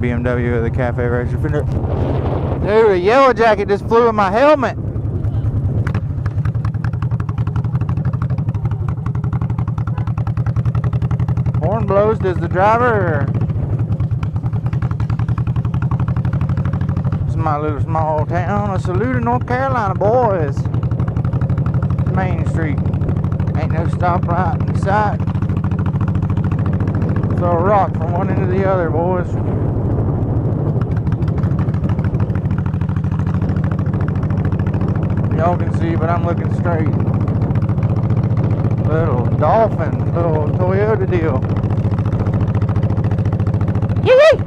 BMW at the cafe racer. Dude, a yellow jacket just flew in my helmet. Horn blows, does the driver? It's my little small town of Saluda, North Carolina, boys. Main Street. Ain't no stoplight in sight. Throw a rock from one end to the other, boys. Y'all can see, but I'm looking straight. Little Dolphin, little Toyota deal. Yee-yee!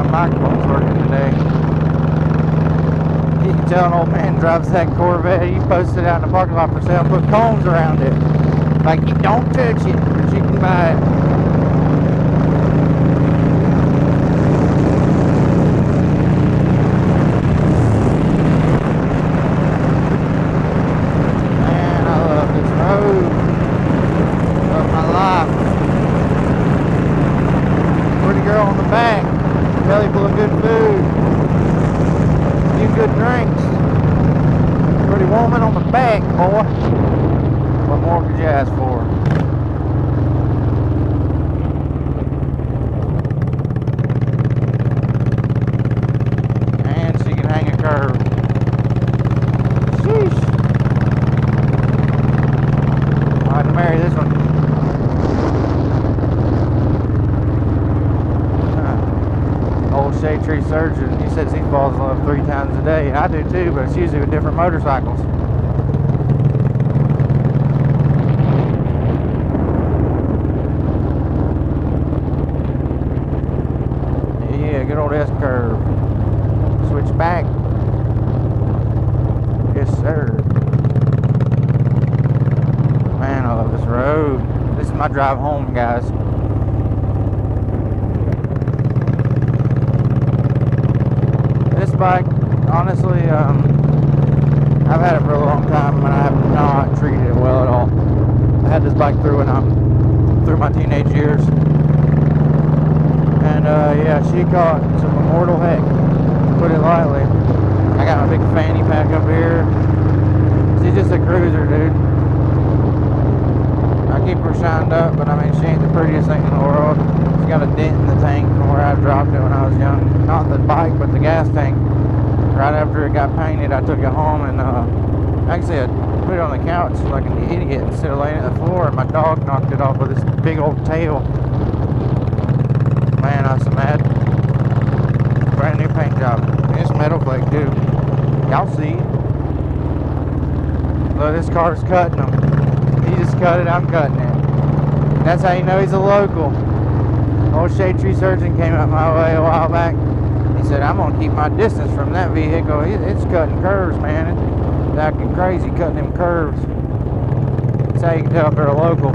Microphone's working today. You can tell an old man drives that Corvette. He posted out in the parking lot for sale, put cones around it. Like, you don't touch it, but you can buy it. Man, I love this road. Love my life. Pretty girl on the back. Belly full of good food, a few good drinks, pretty woman on the back, boy. What more could you ask for? And she can hang a curve. Sheesh. I'll have to marry this one. Shade tree surgeon, he says he falls in love 3 times a day. I do too, but it's usually with different motorcycles. Yeah, good old S curve. Switch back. Yes, sir. Man, I love this road. This is my drive home, guys. Bike, honestly, I've had it for a long time and I have not treated it well at all. I had this bike through my teenage years, and yeah, she caught some immortal heck, to put it lightly. I got my big fanny pack up here. She's just a cruiser, dude. I keep her shined up, but I mean, she ain't the prettiest thing in the world. She's got a dent in the tank from where I dropped it when I was young. Not the bike, but the gas tank. Right after it got painted, I took it home and actually I put it on the couch like an idiot instead of laying it on the floor, and my dog knocked it off with his big old tail. Man, I was so mad. Brand new paint job. It's metal flake too. Y'all see? Look, this car's cutting them. He just cut it, I'm cutting it. That's how you know he's a local. Old shade tree surgeon came out my way a while back. He said, I'm going to keep my distance from that vehicle. It's cutting curves, man. It's acting crazy cutting them curves. That's how you can tell if they're a local.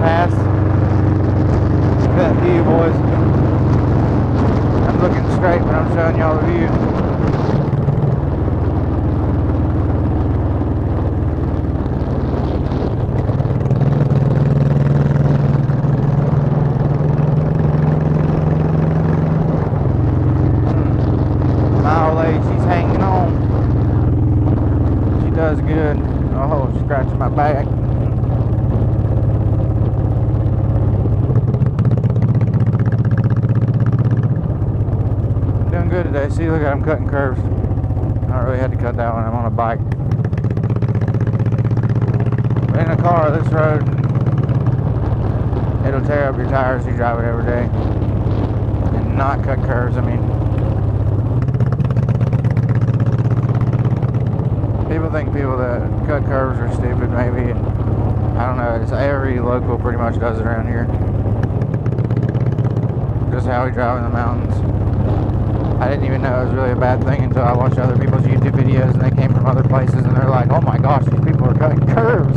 past. That view, boys. I'm looking straight, but I'm showing y'all the view. My old lady, she's hanging on. She does good. Oh, scratching my back. Doing good today. See, look at I'm cutting curves. I don't really had to cut that one. I'm on a bike. But in a car, this road, it'll tear up your tires if you drive it every day. And not cut curves. I mean, people think people that cut curves are stupid, maybe. And I don't know. It's every local pretty much does it around here. Just how we drive in the mountains. I didn't even know it was really a bad thing until I watched other people's YouTube videos and they came from other places and they're like, oh my gosh, these people are cutting curves.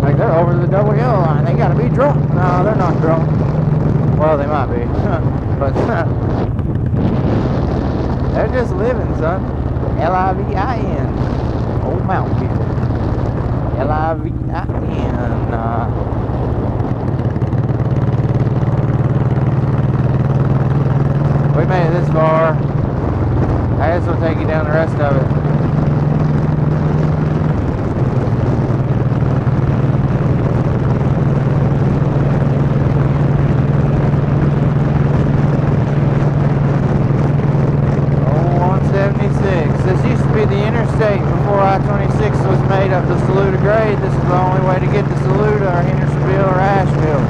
Like, they're over the double yellow line. They gotta be drunk. No, they're not drunk. Well, they might be. But they're just living, son. L-I-V-I-N. Old mountain people. L-I-V-I-N. We made it this far. I guess we'll take you down the rest of it. Oh, 176. This used to be the interstate before I-26 was made up to Saluda grade. This is the only way to get to Saluda or Hendersonville or Asheville.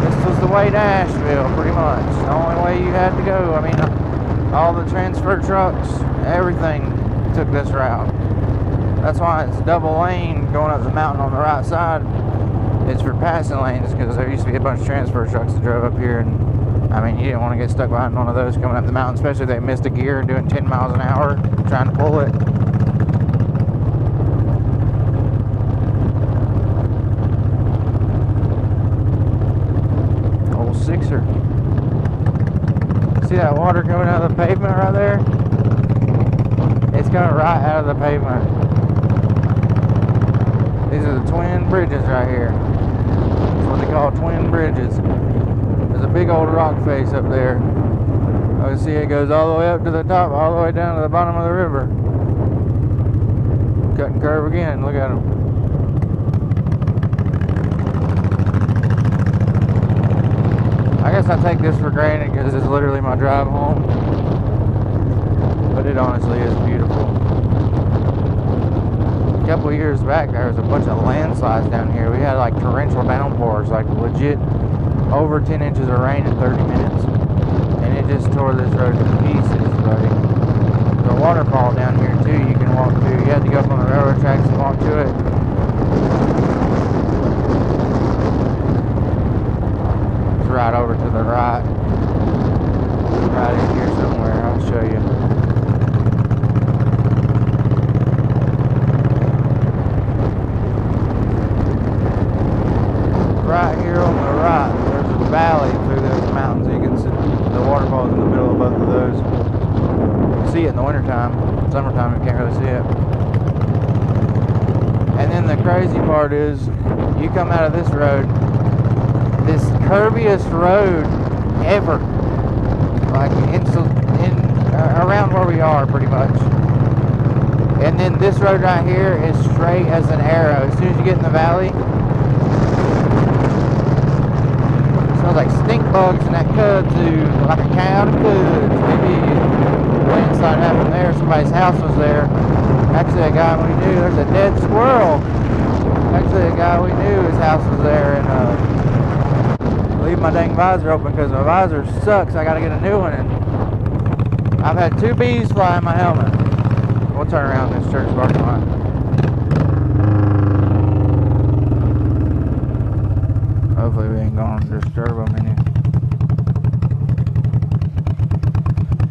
This was the way to Asheville, pretty much. The only way you had to go. I mean, all the transfer trucks, everything took this route. That's why it's double lane going up the mountain on the right side. It's for passing lanes because there used to be a bunch of transfer trucks that drove up here. And I mean, you didn't want to get stuck behind one of those coming up the mountain, especially if they missed a gear doing 10 miles an hour trying to pull it. Sixer. See that water coming out of the pavement right there? It's coming right out of the pavement. These are the twin bridges right here. That's what they call twin bridges. There's a big old rock face up there. Oh, see, it goes all the way up to the top, all the way down to the bottom of the river. Cutting curve again. Look at them. I guess I take this for granted because it's literally my drive home. But it honestly is beautiful. A couple of years back, there was a bunch of landslides down here. We had like torrential downpours, like legit over 10 inches of rain in 30 minutes. And it just tore this road to pieces, buddy. There's a waterfall down here too you can walk to. You had to go up on the railroad tracks and walk to it. Right over to the right. Right in here somewhere. I'll show you. Right here on the right, there's a valley through those mountains. You can see the waterfalls in the middle of both of those. You can see it in the wintertime. Summertime, you can't really see it. And then the crazy part is, you come out of this road, this curviest road ever, like around where we are pretty much. And then this road right here is straight as an arrow. As soon as you get in the valley, it smells like stink bugs and that kudzu, like a cow to cud. Maybe a landslide happened there, somebody's house was there. Actually a guy we knew, there's a dead squirrel. Actually a guy we knew, his house was there, and leave my dang visor open because my visor sucks. I gotta get a new one, and I've had 2 bees fly in my helmet. We'll turn around this church parking lot. Hopefully we ain't gonna disturb them any.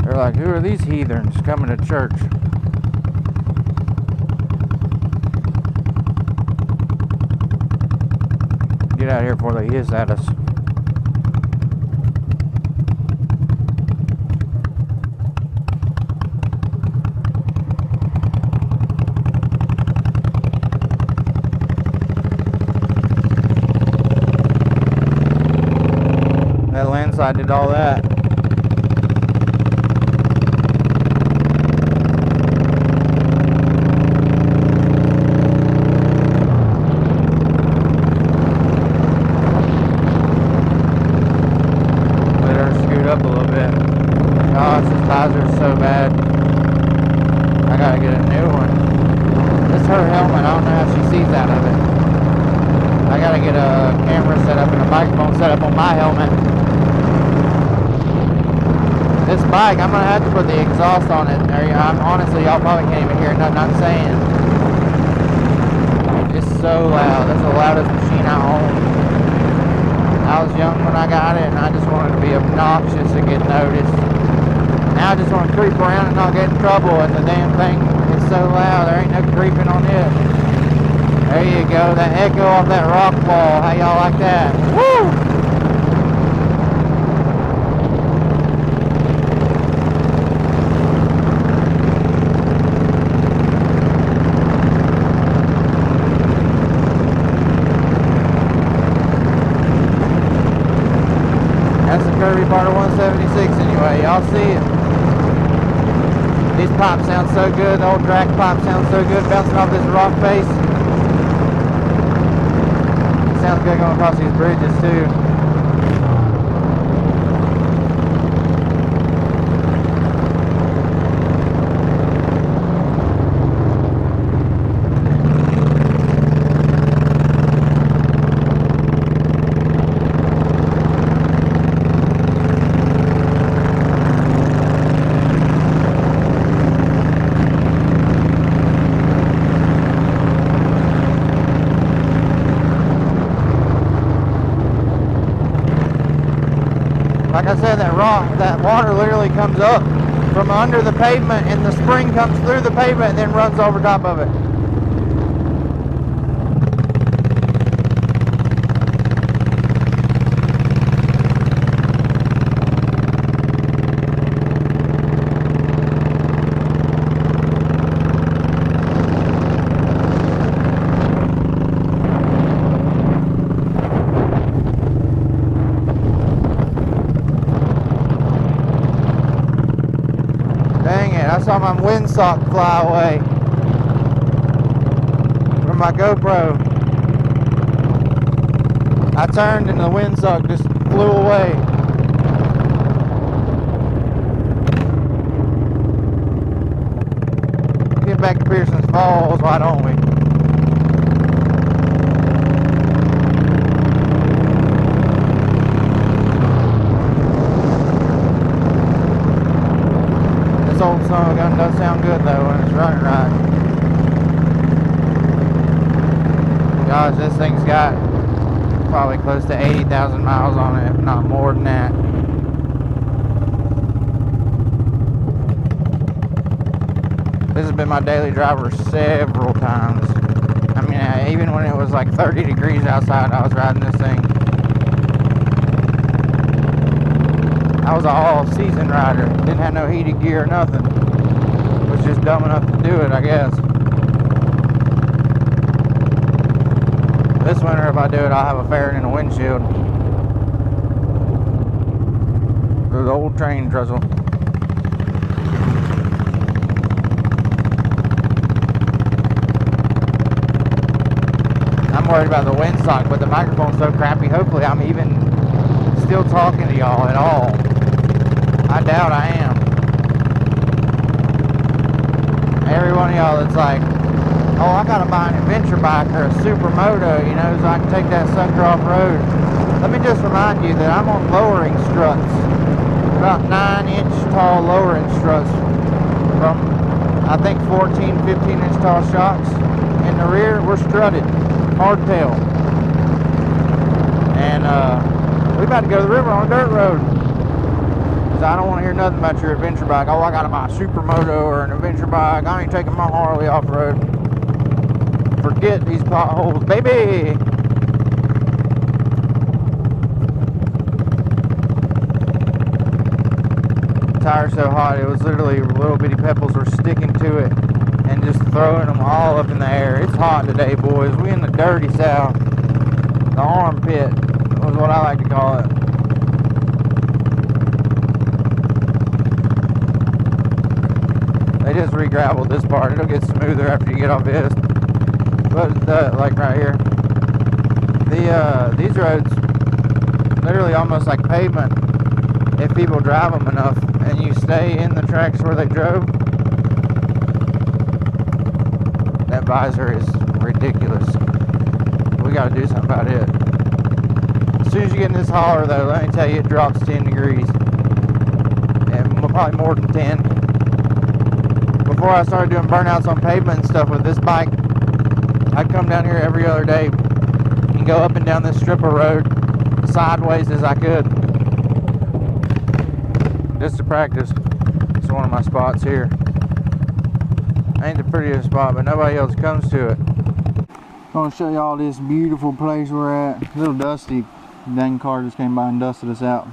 They're like, who are these heathens coming to church? Get out of here before they hiss at us. That landslide did all that. Up a little bit. Gosh, this visor is so bad. I gotta get a new one. This is her helmet. I don't know how she sees out of it. I gotta get a camera set up and a microphone set up on my helmet. This bike, I'm gonna have to put the exhaust on it. Honestly, y'all probably can't even hear nothing I'm saying. It's so loud. That's the loudest machine I own. I was young when I got it, and I just wanted to be obnoxious and get noticed. Now I just want to creep around and not get in trouble, and the damn thing is so loud, there ain't no creeping on it. There you go, that echo off that rock wall. How y'all like that? Woo! Curvy part of 176 anyway, y'all see it. These pipes sound so good, the old drag pipe sounds so good bouncing off this rock face. It sounds good going across these bridges too. Like I said, that water literally comes up from under the pavement, and the spring comes through the pavement and then runs over top of it. Dang it, I saw my windsock fly away from my GoPro. I turned and the windsock just flew away. Get back to Pearsons Falls, why don't we? This old son of a gun does sound good though when it's running right. Gosh, this thing's got probably close to 80,000 miles on it, if not more than that. This has been my daily driver several times. I mean, even when it was like 30 degrees outside, I was riding this thing. I was an all-season rider. Didn't have no heated gear or nothing. Was just dumb enough to do it, I guess. This winter, if I do it, I'll have a fairing and a windshield. The old train trestle. I'm worried about the windsock, but the microphone's so crappy. Hopefully, I'm even still talking to y'all at all. I doubt I am. Every one of y'all that's like, oh, I gotta buy an adventure bike or a supermoto, you know, so I can take that sucker off road. Let me just remind you that I'm on lowering struts. About 9-inch tall lowering struts from, I think, 14, 15-inch tall shocks. In the rear, we're strutted, hardtail. And we about to go to the river on a dirt road. So I don't want to hear nothing about your adventure bike. Oh, I gotta buy a supermoto or an adventure bike. I ain't taking my Harley off road. Forget these potholes, baby. tire so hot, it was literally little bitty pebbles were sticking to it and just throwing them all up in the air. It's hot today, boys. We in the dirty south. The armpit was what I like to call it. They just re-graveled this part. It'll get smoother after you get off this. But like right here, these roads literally almost like pavement if people drive them enough and you stay in the tracks where they drove. That visor is ridiculous. We got to do something about it. As soon as you get in this holler though, let me tell you, it drops 10 degrees and probably more than 10. Before I started doing burnouts on pavement and stuff with this bike, I'd come down here every other day and go up and down this strip of road sideways as I could, just to practice. It's one of my spots here. Ain't the prettiest spot, but nobody else comes to it. I'm gonna show y'all this beautiful place we're at. A little dusty. Dang car just came by and dusted us out.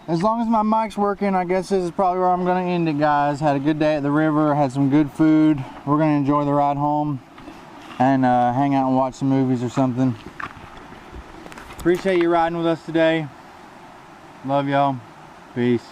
As long as my mic's working, I guess this is probably where I'm going to end it, guys. Had a good day at the river, had some good food. We're going to enjoy the ride home and hang out and watch some movies or something. Appreciate you riding with us today. Love y'all. Peace.